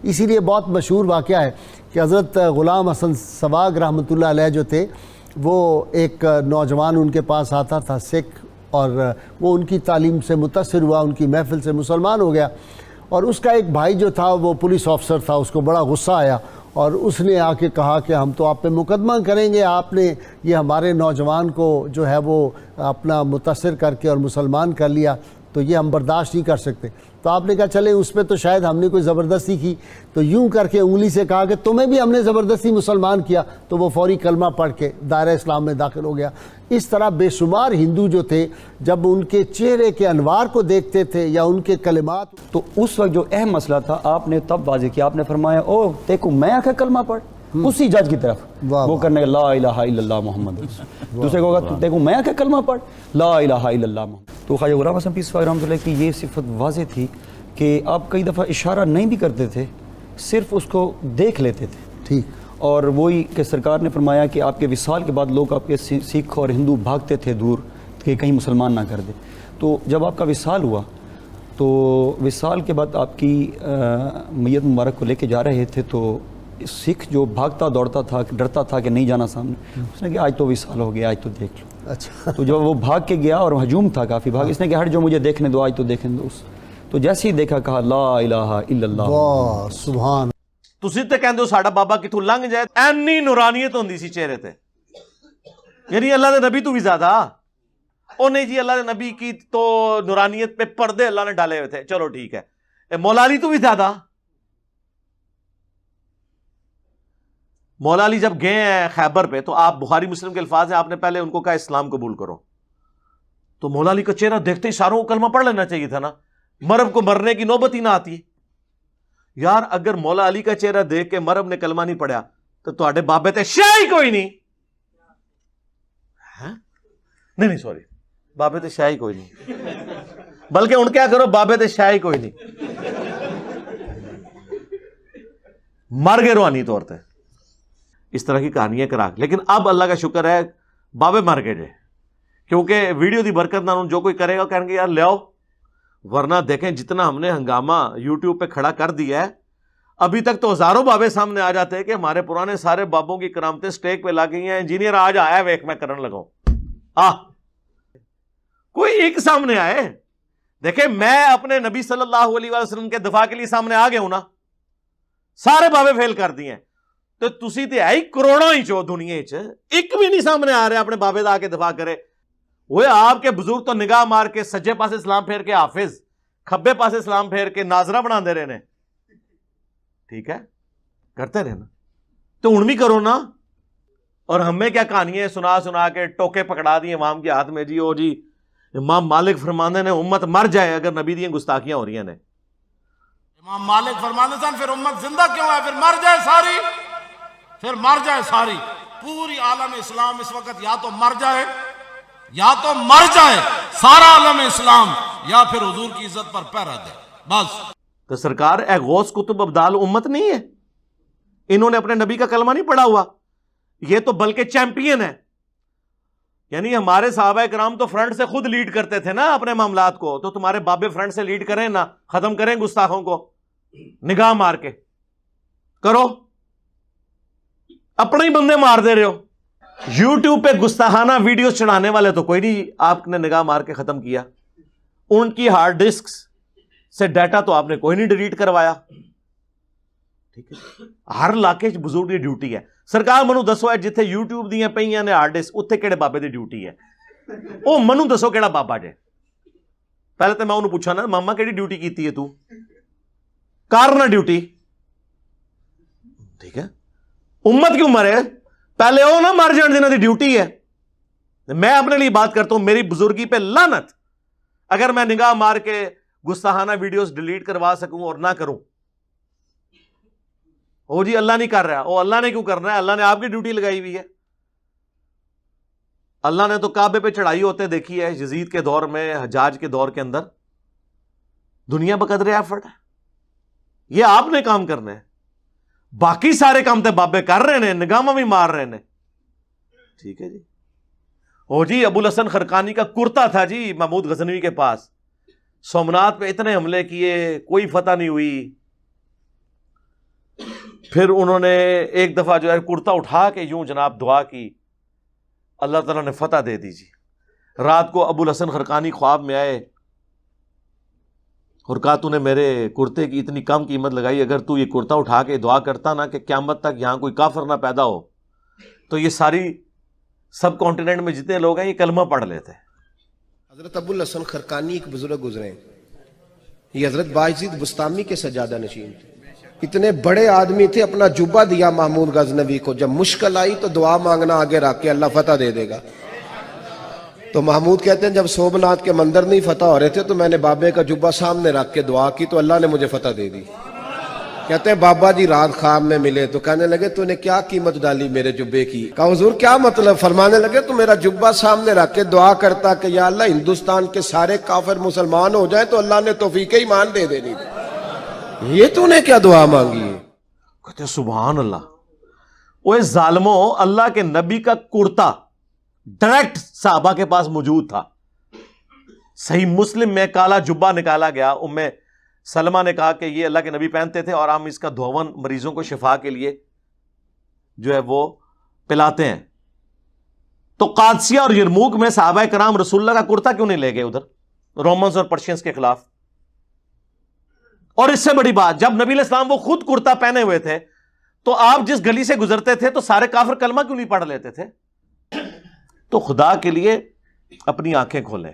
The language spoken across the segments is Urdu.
اسی لیے بہت مشہور واقعہ ہے کہ حضرت غلام حسن سواگ رحمۃ اللہ علیہ جو تھے، وہ ایک نوجوان ان کے پاس آتا تھا سکھ، اور وہ ان کی تعلیم سے متاثر ہوا، ان کی محفل سے مسلمان ہو گیا، اور اس کا ایک بھائی جو تھا وہ پولیس آفسر تھا، اس کو بڑا غصہ آیا اور اس نے آ کے کہا کہ ہم تو آپ پہ مقدمہ کریں گے، آپ نے یہ ہمارے نوجوان کو جو ہے وہ اپنا متاثر کر کے اور مسلمان کر لیا، تو یہ ہم برداشت نہیں کر سکتے۔ تو آپ نے کہا چلے اس پہ تو شاید ہم نے کوئی زبردستی کی، تو یوں کر کے انگلی سے کہا کہ تمہیں بھی ہم نے زبردستی مسلمان کیا، تو وہ فوری کلمہ پڑھ کے دائرہ اسلام میں داخل ہو گیا۔ اس طرح بے شمار ہندو جو تھے، جب ان کے چہرے کے انوار کو دیکھتے تھے یا ان کے کلمات، تو اس وقت جو اہم مسئلہ تھا آپ نے تب واضح کیا، آپ نے فرمایا او دیکھو میں آخر کلمہ پڑھ، اسی جج کی طرف وہ کرنے کا لا الہ الا اللہ محمد رسول، دوسرے کو کہا دیکھو میں آخر کلمہ پڑھ لا الہ الا اللہ محمد۔ تو خواجہ غلام حسن پیس رحمۃ اللہ کی یہ صفت واضح تھی کہ آپ کئی دفعہ اشارہ نہیں بھی کرتے تھے، صرف اس کو دیکھ لیتے تھے، ٹھیک، اور وہی کہ سرکار نے فرمایا کہ آپ کے وصال کے بعد لوگ آپ کے سکھ اور ہندو بھاگتے تھے دور کہ کہیں مسلمان نہ کر دے۔ تو جب آپ کا وصال ہوا تو وصال کے بعد آپ کی میت مبارک کو لے کے جا رہے تھے، تو سکھ جو بھاگتا دوڑتا تھا، ڈرتا تھا کہ نہیں جانا سامنے، اس نے کہا آج تو وصال ہو گیا، آج تو دیکھ لو۔ اچھا، تو جب وہ بھاگ کے گیا اور ہجوم تھا کافی بھاگ، اس نے کہا ہٹ جو مجھے دیکھنے دو، آج تو دیکھنے دو۔ تو جیسے ہی دیکھا کہا لا الہ الا اللہ، واہ سبحان۔ ਤੁਸੀਂ ਤੇ ਕਹਿੰਦੇ ਹੋ ਸਾਡਾ ਬਾਬਾ ਕਿਥੋਂ ਲੰਘ ਜਾਏ, ਐਨੀ ਨੂਰਾਨੀਅਤ ਹੁੰਦੀ ਸੀ ਚਿਹਰੇ ਤੇ, یعنی اللہ کے نبی تو بھی زیادہ۔ او نہیں جی اللہ کے نبی کی تو نورانیت پہ پردے اللہ نے ڈالے ہوئے تھے، چلو ٹھیک ہے، مولا علی تو بھی زیادہ۔ مولا علی جب گئے ہیں خیبر پہ تو آپ بخاری مسلم کے الفاظ ہیں، آپ نے پہلے ان کو کہا اسلام قبول کرو، تو مولا علی کا چہرہ دیکھتے ہی ساروں کو کلمہ پڑھ لینا چاہیے تھا نا، مرب کو مرنے کی نوبت ہی نہ آتی۔ یار اگر مولا علی کا چہرہ دیکھ کے مرب نے کلمہ نہیں پڑھا تو تواڈے بابے تے شاہ ہی کوئی نہیں، نہیں سوری، بابے تے شاہ ہی کوئی نہیں، بلکہ ان کیا کرو بابے تے شاہ ہی کوئی نہیں، مر گئے روحانی طور پہ۔ اس طرح کی کہانیاں کرا، لیکن اب اللہ کا شکر ہے بابے مر گئے جے، کیونکہ ویڈیو دی برکت نہ جو کوئی کرے گا کہیں گے یار لے آؤ، ورنہ دیکھیں جتنا ہم نے ہنگامہ یوٹیوب پہ کھڑا کر دیا ہے، ابھی تک تو ہزاروں بابے سامنے آ جاتے ہیں کہ ہمارے پرانے سارے بابوں کی کرامتیں سٹیک پہ لا گئی ہیں، انجینئر آج آیا ویک میں کرن لگاؤں، کوئی ایک سامنے آئے۔ دیکھیں میں اپنے نبی صلی اللہ علیہ وسلم کے دفاع کے لیے سامنے آ گیا ہوں نا، سارے بابے فیل کر دیے ہیں، تو تسی تے آئی کروڑوں ہی چو دنیا چ، ایک بھی نہیں سامنے آ رہے اپنے بابے دا آ کے دفاع کرے۔ وہ آپ کے بزرگ تو نگاہ مار کے سجے پاسے سلام پھیر کے حافظ، کھبے پاسے سلام پھیر کے ناظرہ بنا دے رہے نے، ٹھیک ہے کرتے رہے نا، تو ہن بھی کرو نا۔ اور ہمیں کیا کہانیاں سنا سنا کے ٹوکے پکڑا دیے امام کے ہاتھ میں، جی او جی امام مالک فرماندے نے امت مر جائے اگر نبی دی گستاخیاں ہو رہی ہیں نے۔ امام مالک فرماندے سن پھر امت زندہ کیوں ہے، پھر مر جائے ساری، پھر مر جائے ساری۔ پوری عالم اسلام اس وقت یا تو مر جائے، یا تو مر جائے سارا عالم اسلام، یا پھر حضور کی عزت پر پہرا دے، بس۔ تو سرکار اے غوث کتب ابدال امت نہیں ہے، انہوں نے اپنے نبی کا کلمہ نہیں پڑھا ہوا، یہ تو بلکہ چیمپئن ہے۔ یعنی ہمارے صحابہ کرام تو فرنٹ سے خود لیڈ کرتے تھے نا اپنے معاملات کو، تو تمہارے بابے فرنٹ سے لیڈ کریں نا، ختم کریں گستاخوں کو نگاہ مار کے، کرو، اپنے ہی بندے مار دے رہے ہو۔ یوٹیوب پہ گستاخانہ ویڈیوز چڑھانے والے تو کوئی نہیں آپ نے نگاہ مار کے ختم کیا، ان کی ہارڈ ڈسک سے ڈیٹا تو آپ نے کوئی نہیں ڈیلیٹ کروایا، ٹھیک ہے۔ ہر علاقے بزرگ کی ڈیوٹی ہے۔ سرکار منو دسو ہے جتھے یوٹیوب دیاں پئیاں نے ہارڈ ڈسک، اتنے کہڑے بابے دی ڈیوٹی ہے؟ او منو دسو کہڑا بابا جے، پہلے تو میں انہوں پوچھا نا ماما کہڑی ڈیوٹی کیتی ہے تو، کارنا ڈیوٹی، ٹھیک ہے۔ امت کیوں مرے؟ پہلے او نہ مر جان جنہاں دی ڈیوٹی ہے۔ میں اپنے لیے بات کرتا ہوں، میری بزرگی پہ لعنت اگر میں نگاہ مار کے گستاخانہ ویڈیوز ڈیلیٹ کروا سکوں اور نہ کروں۔ او جی اللہ نہیں کر رہا، او اللہ نے کیوں کرنا ہے؟ اللہ نے آپ کی ڈیوٹی لگائی ہوئی ہے۔ اللہ نے تو کعبے پہ چڑھائی ہوتے دیکھی ہے یزید کے دور میں، حجاج کے دور کے اندر، دنیا بقدر ایفرٹ ہے، یہ آپ نے کام کرنا ہے، باقی سارے کام تے بابے کر رہے ہیں، نگاہ بھی مار رہے ہیں، ٹھیک ہے جی۔ او جی ابو الحسن خرقانی کا کرتا تھا جی محمود غزنوی کے پاس، سومنات پہ اتنے حملے کیے، کوئی فتح نہیں ہوئی، پھر انہوں نے ایک دفعہ جو ہے کرتا اٹھا کے یوں جناب دعا کی، اللہ تعالیٰ نے فتح دے دی جی۔ رات کو ابو الحسن خرقانی خواب میں آئے اور کہا تو نے میرے کرتے کی اتنی کم قیمت لگائی، اگر تو یہ کرتا اٹھا کے دعا کرتا نا کہ قیامت تک یہاں کوئی کافر نہ پیدا ہو تو یہ ساری سب کانٹیننٹ میں جتنے لوگ ہیں یہ کلمہ پڑھ لیتے۔ حضرت ابو الحسن خرقانی ایک بزرگ گزرے ہیں، یہ حضرت باعزید بستامی کے سجادہ نشین تھے، اتنے بڑے آدمی تھے، اپنا جبہ دیا محمود غزنوی کو، جب مشکل آئی تو دعا مانگنا آگے رکھ کے اللہ فتح دے دے گا۔ تو محمود کہتے ہیں جب سومناتھ کے مندر نہیں فتح ہو رہے تھے تو میں نے بابے کا جبہ سامنے رکھ کے دعا کی تو اللہ نے مجھے فتح دے دی۔ کہتے ہیں بابا جی رات خواب میں ملے تو کہنے لگے تو نے کیا قیمت ڈالی میرے جبے کی؟ کہا حضور کیا مطلب؟ فرمانے لگے تو میرا جبہ سامنے رکھ کے دعا کرتا کہ یا اللہ ہندوستان کے سارے کافر مسلمان ہو جائیں تو اللہ نے توفیق ایمان دے دینی تھی، یہ تو نے کیا دعا مانگی ہے؟ کہتے ہیں سبحان اللہ، وہ ظالموں، اللہ کے نبی کا کرتا ڈائریکٹ صحابہ کے پاس موجود تھا، صحیح مسلم میں کالا جبہ نکالا گیا، ام سلمہ نے کہا کہ یہ اللہ کے نبی پہنتے تھے اور ہم اس کا دھون مریضوں کو شفا کے لیے جو ہے وہ پلاتے ہیں۔ تو قادسیہ اور یرموک میں صحابہ کرام رسول اللہ کا کرتا کیوں نہیں لے گئے ادھر رومنز اور پرشینز کے خلاف؟ اور اس سے بڑی بات، جب نبی علیہ السلام وہ خود کرتا پہنے ہوئے تھے تو آپ جس گلی سے گزرتے تھے تو سارے کافر کلمہ کیوں نہیں پڑھ لیتے تھے؟ تو خدا کے لیے اپنی آنکھیں کھولیں۔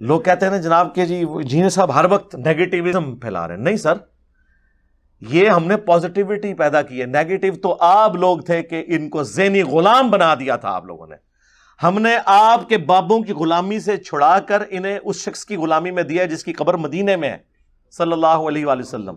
لوگ کہتے ہیں نا جناب کہ جی صاحب ہر وقت نیگیٹیوزم پھیلا رہے ہیں، نہیں سر، یہ ہم نے پازیٹیوٹی پیدا کی ہے۔ نیگیٹو تو آپ لوگ تھے کہ ان کو ذہنی غلام بنا دیا تھا آپ لوگوں نے۔ ہم نے آپ کے بابوں کی غلامی سے چھڑا کر انہیں اس شخص کی غلامی میں دیا جس کی قبر مدینے میں ہے، صلی اللہ علیہ وآلہ وسلم۔